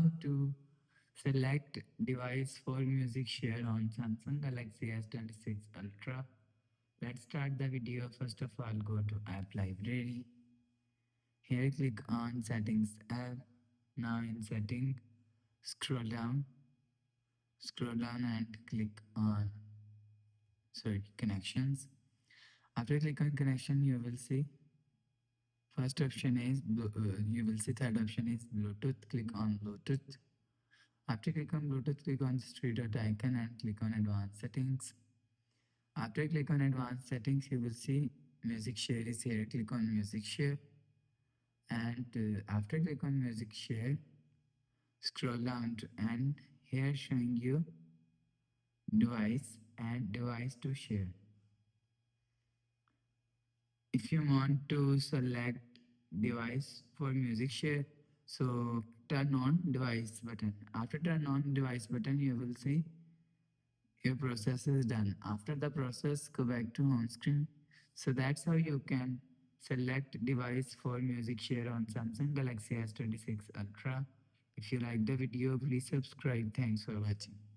how to select device for music share on Samsung Galaxy S26 Ultra. Let's start the video. First of all, go to App Library. Here click on Settings app. Now in Setting, scroll down and click on Connections. After click on connection, you will see first option is you will see third option is Bluetooth. Click on Bluetooth. After click on Bluetooth, click on this three dot icon and click on Advanced Settings. After click on Advanced Settings, you will see Music Share is here. Click on Music Share, and after click on Music Share, scroll down to end. Here showing you device and device to share. If you want to select device for music share, so turn on device button. After turn on device button, you will see your process is done. After the process, go back to home screen. So that's how you can select device for music share on Samsung Galaxy S26 Ultra. If you like the video, please subscribe. Thanks for watching.